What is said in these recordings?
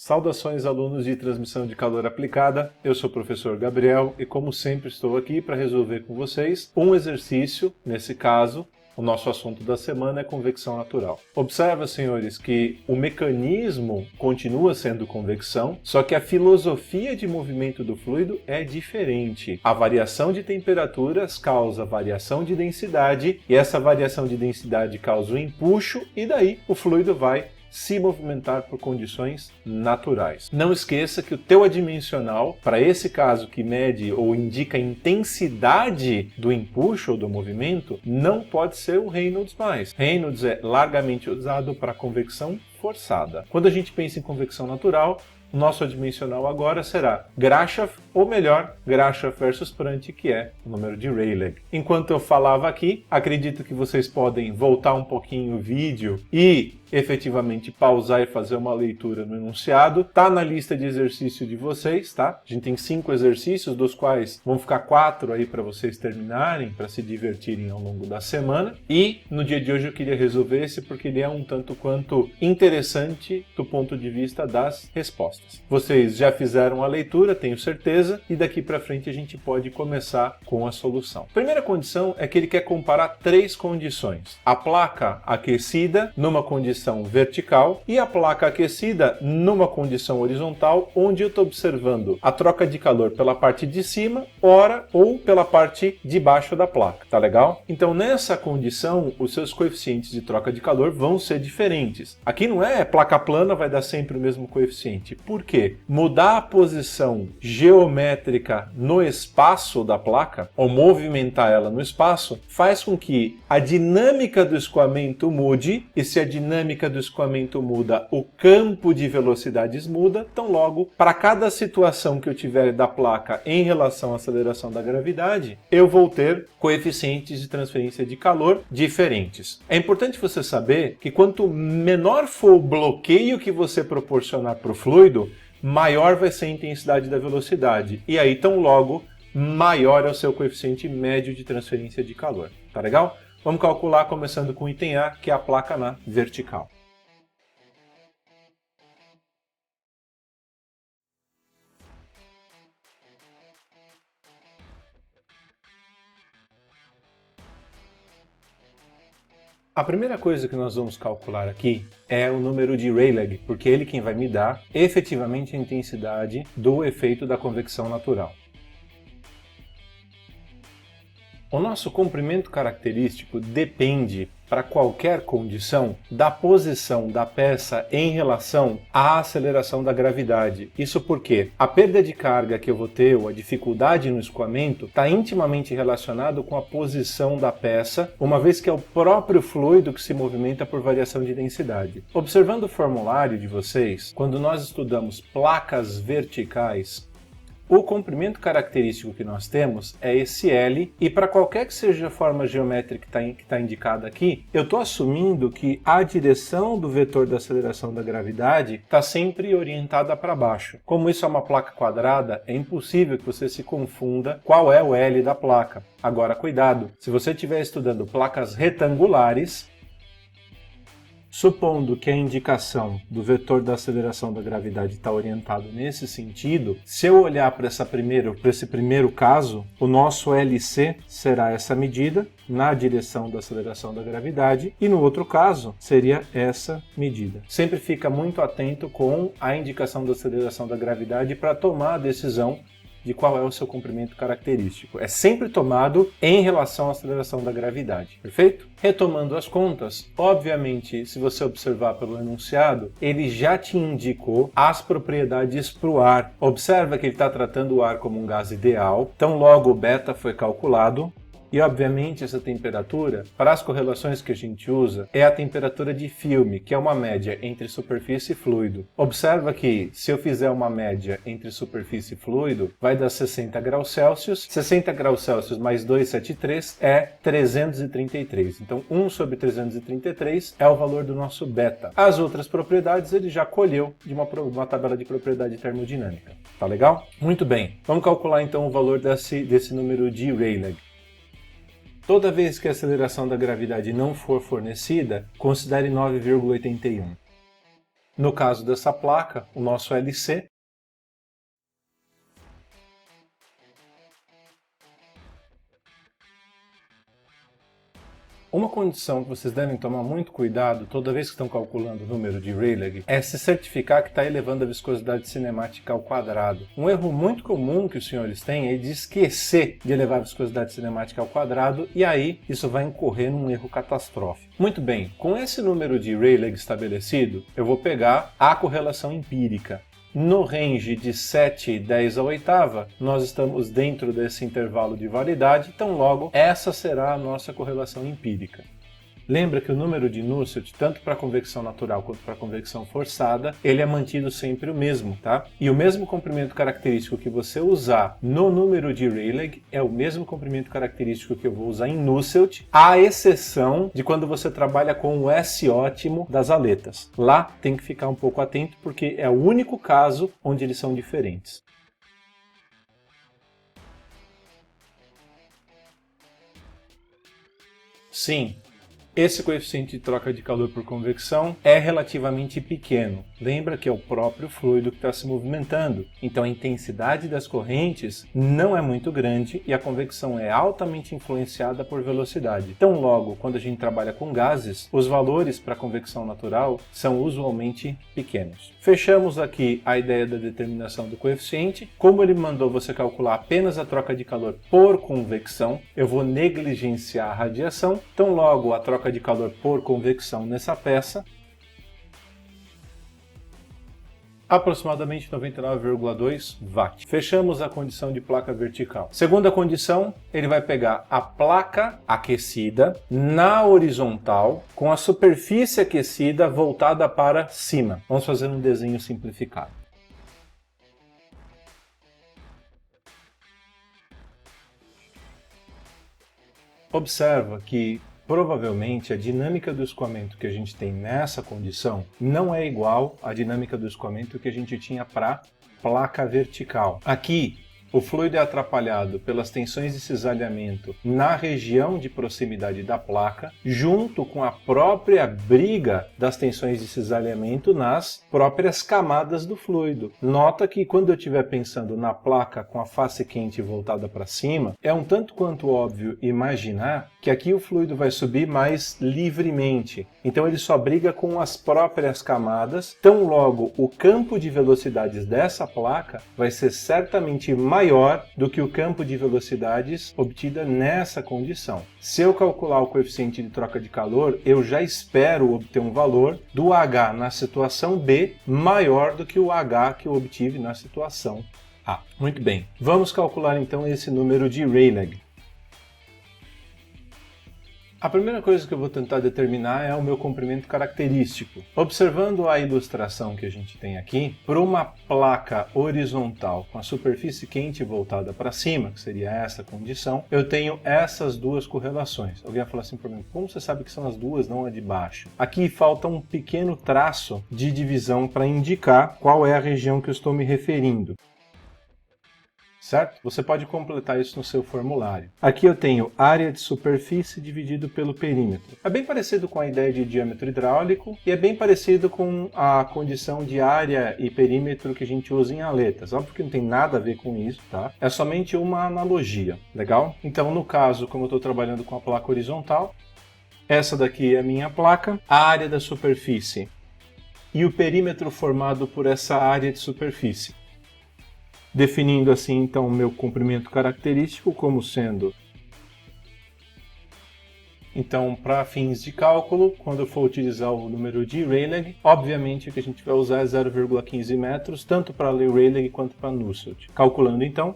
Saudações, alunos de transmissão de calor aplicada. Eu sou o professor Gabriel e, como sempre, estou aqui para resolver com vocês um exercício. Nesse caso, o nosso assunto da semana é convecção natural. Observa, senhores, que o mecanismo continua sendo convecção, só que a filosofia de movimento do fluido é diferente. A variação de temperaturas causa variação de densidade e essa variação de densidade causa o empuxo e daí o fluido vai se movimentar por condições naturais. Não esqueça que o teu adimensional, para esse caso que mede ou indica a intensidade do empuxo ou do movimento, não pode ser o Reynolds+. Reynolds é largamente usado para convecção forçada. Quando a gente pensa em convecção natural, o nosso adimensional agora será Grashof, ou melhor, Grashof versus Prandtl, que é o número de Rayleigh. Enquanto eu falava aqui, acredito que vocês podem voltar um pouquinho o vídeo e efetivamente pausar e fazer uma leitura no enunciado. Tá na lista de exercício de vocês, tá? A gente tem 5 exercícios, dos quais vão ficar 4 aí para vocês terminarem, para se divertirem ao longo da semana. E no dia de hoje eu queria resolver esse porque ele é um tanto quanto interessante do ponto de vista das respostas. Vocês já fizeram a leitura, tenho certeza, e daqui para frente a gente pode começar com a solução. Primeira condição é que ele quer comparar 3 condições. A placa aquecida numa condição vertical e a placa aquecida numa condição horizontal, onde eu estou observando a troca de calor pela parte de cima, ora ou pela parte de baixo da placa, tá legal? Então nessa condição, os seus coeficientes de troca de calor vão ser diferentes. Aqui não é placa plana, vai dar sempre o mesmo coeficiente. Por quê? Mudar a posição geométrica no espaço da placa, ou movimentar ela no espaço, faz com que a dinâmica do escoamento mude, e se a dinâmica do escoamento muda, o campo de velocidades muda, então logo, para cada situação que eu tiver da placa em relação à aceleração da gravidade, eu vou ter coeficientes de transferência de calor diferentes. É importante você saber que quanto menor for o bloqueio que você proporcionar para o fluido, maior vai ser a intensidade da velocidade, e aí, tão logo, maior é o seu coeficiente médio de transferência de calor. Tá legal? Vamos calcular começando com o item A, que é a placa na vertical. A primeira coisa que nós vamos calcular aqui é o número de Rayleigh, porque é ele quem vai me dar efetivamente a intensidade do efeito da convecção natural. O nosso comprimento característico depende, para qualquer condição, da posição da peça em relação à aceleração da gravidade. Isso porque a perda de carga que eu vou ter, ou a dificuldade no escoamento, está intimamente relacionado com a posição da peça, uma vez que é o próprio fluido que se movimenta por variação de densidade. Observando o formulário de vocês, quando nós estudamos placas verticais, o comprimento característico que nós temos é esse L, e para qualquer que seja a forma geométrica que está indicada aqui, eu estou assumindo que a direção do vetor da aceleração da gravidade está sempre orientada para baixo. Como isso é uma placa quadrada, é impossível que você se confunda qual é o L da placa. Agora, cuidado, se você estiver estudando placas retangulares, supondo que a indicação do vetor da aceleração da gravidade está orientado nesse sentido, se eu olhar para esse primeiro caso, o nosso LC será essa medida na direção da aceleração da gravidade e no outro caso seria essa medida. Sempre fica muito atento com a indicação da aceleração da gravidade para tomar a decisão de qual é o seu comprimento característico. É sempre tomado em relação à aceleração da gravidade, perfeito? Retomando as contas, obviamente, se você observar pelo enunciado, ele já te indicou as propriedades para o ar. Observa que ele está tratando o ar como um gás ideal, então logo o beta foi calculado. E, obviamente, essa temperatura, para as correlações que a gente usa, é a temperatura de filme, que é uma média entre superfície e fluido. Observa que, se eu fizer uma média entre superfície e fluido, vai dar 60 graus Celsius. 60 graus Celsius mais 273 é 333. Então, 1 sobre 333 é o valor do nosso beta. As outras propriedades ele já colheu de uma tabela de propriedade termodinâmica. Tá legal? Muito bem. Vamos calcular, então, o valor desse número de Rayleigh. Toda vez que a aceleração da gravidade não for fornecida, considere 9,81. No caso dessa placa, o nosso LC, uma condição que vocês devem tomar muito cuidado toda vez que estão calculando o número de Rayleigh é se certificar que está elevando a viscosidade cinemática ao quadrado. Um erro muito comum que os senhores têm é de esquecer de elevar a viscosidade cinemática ao quadrado e aí isso vai incorrer num erro catastrófico. Muito bem, com esse número de Rayleigh estabelecido, eu vou pegar a correlação empírica. No range de 7/10 a oitava, nós estamos dentro desse intervalo de validade, então logo essa será a nossa correlação empírica. Lembra que o número de Nusselt, tanto para convecção natural quanto para convecção forçada, ele é mantido sempre o mesmo, tá? E o mesmo comprimento característico que você usar no número de Rayleigh é o mesmo comprimento característico que eu vou usar em Nusselt, à exceção de quando você trabalha com o S ótimo das aletas. Lá tem que ficar um pouco atento porque é o único caso onde eles são diferentes. Sim. Esse coeficiente de troca de calor por convecção é relativamente pequeno. Lembra que é o próprio fluido que está se movimentando. Então a intensidade das correntes não é muito grande e a convecção é altamente influenciada por velocidade. Então logo, quando a gente trabalha com gases, os valores para a convecção natural são usualmente pequenos. Fechamos aqui a ideia da determinação do coeficiente. Como ele mandou você calcular apenas a troca de calor por convecção, eu vou negligenciar a radiação. Então logo a troca de calor por convecção nessa peça, aproximadamente 99,2 watt. Fechamos a condição de placa vertical. Segunda condição, ele vai pegar a placa aquecida na horizontal com a superfície aquecida voltada para cima. Vamos fazer um desenho simplificado. Observa que provavelmente a dinâmica do escoamento que a gente tem nessa condição não é igual à dinâmica do escoamento que a gente tinha para placa vertical. Aqui, o fluido é atrapalhado pelas tensões de cisalhamento na região de proximidade da placa, junto com a própria briga das tensões de cisalhamento nas próprias camadas do fluido. Nota que quando eu estiver pensando na placa com a face quente voltada para cima, é um tanto quanto óbvio imaginar que aqui o fluido vai subir mais livremente. Então ele só briga com as próprias camadas, tão logo o campo de velocidades dessa placa vai ser certamente maior do que o campo de velocidades obtida nessa condição. Se eu calcular o coeficiente de troca de calor, eu já espero obter um valor do H na situação B maior do que o H que eu obtive na situação A. Muito bem, vamos calcular então esse número de Rayleigh. A primeira coisa que eu vou tentar determinar é o meu comprimento característico. Observando a ilustração que a gente tem aqui, para uma placa horizontal com a superfície quente voltada para cima, que seria essa condição, eu tenho essas duas correlações. Alguém vai falar assim para mim, como você sabe que são as duas, não a de baixo? Aqui falta um pequeno traço de divisão para indicar qual é a região que eu estou me referindo. Certo? Você pode completar isso no seu formulário. Aqui eu tenho área de superfície dividido pelo perímetro. É bem parecido com a ideia de diâmetro hidráulico e é bem parecido com a condição de área e perímetro que a gente usa em aletas. Óbvio que não tem nada a ver com isso, tá? É somente uma analogia, legal? Então, no caso, como eu estou trabalhando com a placa horizontal, essa daqui é a minha placa, a área da superfície e o perímetro formado por essa área de superfície. Definindo assim então o meu comprimento característico como sendo, então para fins de cálculo, quando eu for utilizar o número de Rayleigh, obviamente o que a gente vai usar é 0,15 metros, tanto para ler Rayleigh quanto para Nusselt. Calculando então,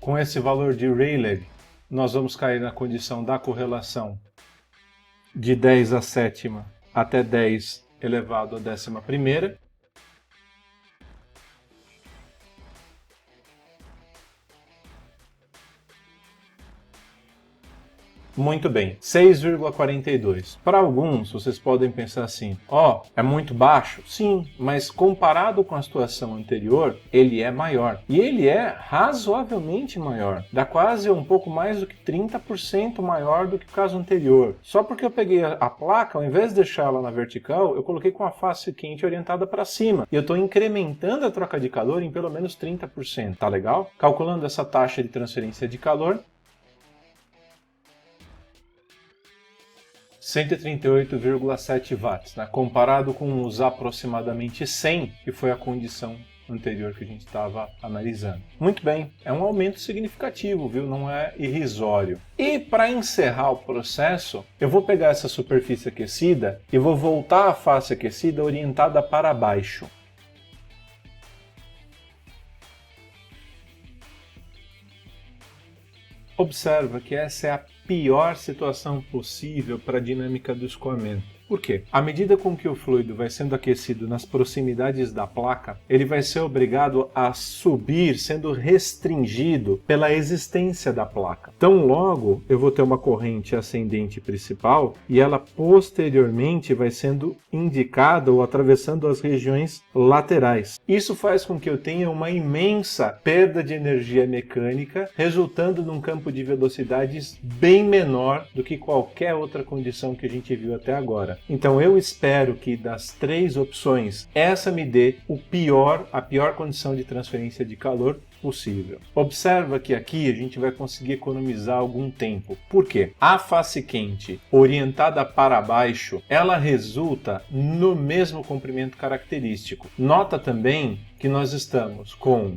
com esse valor de Rayleigh, nós vamos cair na condição da correlação de 10 à sétima até 10 elevado à 11ª. Muito bem, 6,42. Para alguns, vocês podem pensar assim, é muito baixo? Sim, mas comparado com a situação anterior, ele é maior. E ele é razoavelmente maior. Dá quase um pouco mais do que 30% maior do que o caso anterior. Só porque eu peguei a placa, ao invés de deixar ela na vertical, eu coloquei com a face quente orientada para cima. E eu estou incrementando a troca de calor em pelo menos 30%. Tá legal? Calculando essa taxa de transferência de calor, 138,7 watts, né? Comparado com os aproximadamente 100, que foi a condição anterior que a gente estava analisando. Muito bem, é um aumento significativo, viu? Não é irrisório. E para encerrar o processo, eu vou pegar essa superfície aquecida e vou voltar a face aquecida orientada para baixo. Observa que essa é a pior situação possível para a dinâmica do escoamento. Por quê? À medida com que o fluido vai sendo aquecido nas proximidades da placa, ele vai ser obrigado a subir, sendo restringido pela existência da placa. Então, logo, eu vou ter uma corrente ascendente principal e ela posteriormente vai sendo indicada ou atravessando as regiões laterais. Isso faz com que eu tenha uma imensa perda de energia mecânica, resultando num campo de velocidades bem menor do que qualquer outra condição que a gente viu até agora. Então eu espero que das três opções, essa me dê a pior condição de transferência de calor possível. Observa que aqui a gente vai conseguir economizar algum tempo. Por quê? A face quente orientada para baixo, ela resulta no mesmo comprimento característico. Nota também que nós estamos com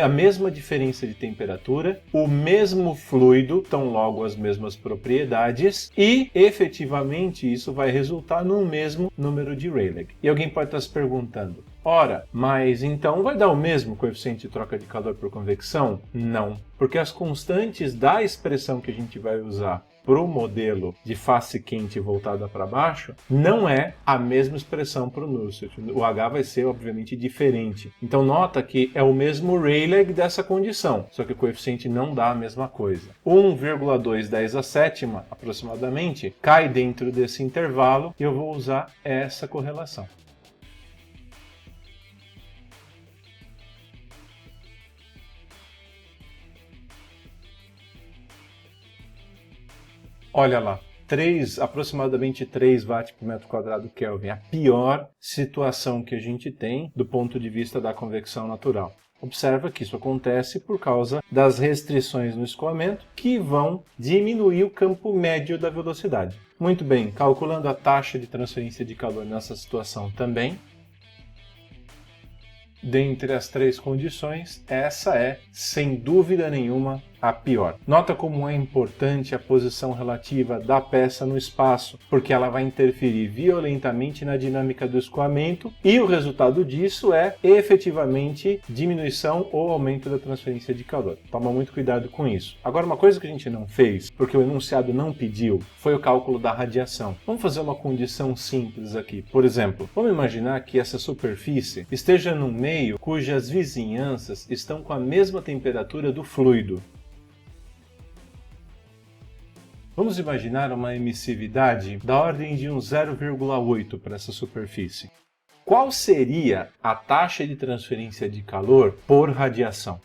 a mesma diferença de temperatura, o mesmo fluido, tão logo as mesmas propriedades, e efetivamente isso vai resultar no mesmo número de Rayleigh. E alguém pode estar se perguntando, ora, mas então vai dar o mesmo coeficiente de troca de calor por convecção? Não, porque as constantes da expressão que a gente vai usar para o modelo de face quente voltada para baixo, não é a mesma expressão para o Nusselt. O H vai ser, obviamente, diferente. Então, nota que é o mesmo Rayleigh dessa condição, só que o coeficiente não dá a mesma coisa. 1,210⁷, aproximadamente, cai dentro desse intervalo e eu vou usar essa correlação. Olha lá, aproximadamente 3 watts por metro quadrado Kelvin, a pior situação que a gente tem do ponto de vista da convecção natural. Observa que isso acontece por causa das restrições no escoamento que vão diminuir o campo médio da velocidade. Muito bem, calculando a taxa de transferência de calor nessa situação também, dentre as três condições, essa é, sem dúvida nenhuma, a pior. Nota como é importante a posição relativa da peça no espaço, porque ela vai interferir violentamente na dinâmica do escoamento e o resultado disso é efetivamente diminuição ou aumento da transferência de calor. Toma muito cuidado com isso. Agora, uma coisa que a gente não fez, porque o enunciado não pediu, foi o cálculo da radiação. Vamos fazer uma condição simples aqui. Por exemplo, vamos imaginar que essa superfície esteja num meio cujas vizinhanças estão com a mesma temperatura do fluido. Vamos imaginar uma emissividade da ordem de um 0,8 para essa superfície. Qual seria a taxa de transferência de calor por radiação?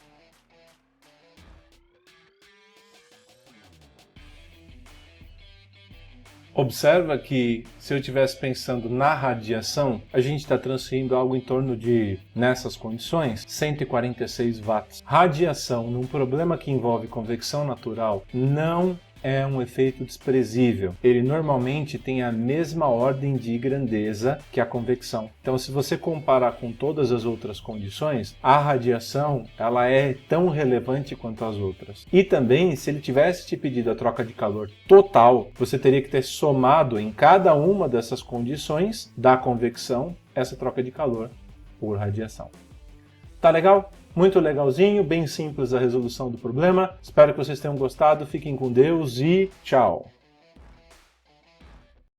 Observa que, se eu estivesse pensando na radiação, a gente está transferindo algo em torno de, nessas condições, 146 watts. Radiação, num problema que envolve convecção natural, não é um efeito desprezível. Ele normalmente tem a mesma ordem de grandeza que a convecção. Então, se você comparar com todas as outras condições, a radiação ela é tão relevante quanto as outras. E também, se ele tivesse te pedido a troca de calor total, você teria que ter somado em cada uma dessas condições da convecção essa troca de calor por radiação. Tá legal? Muito legalzinho, bem simples a resolução do problema. Espero que vocês tenham gostado. Fiquem com Deus e tchau!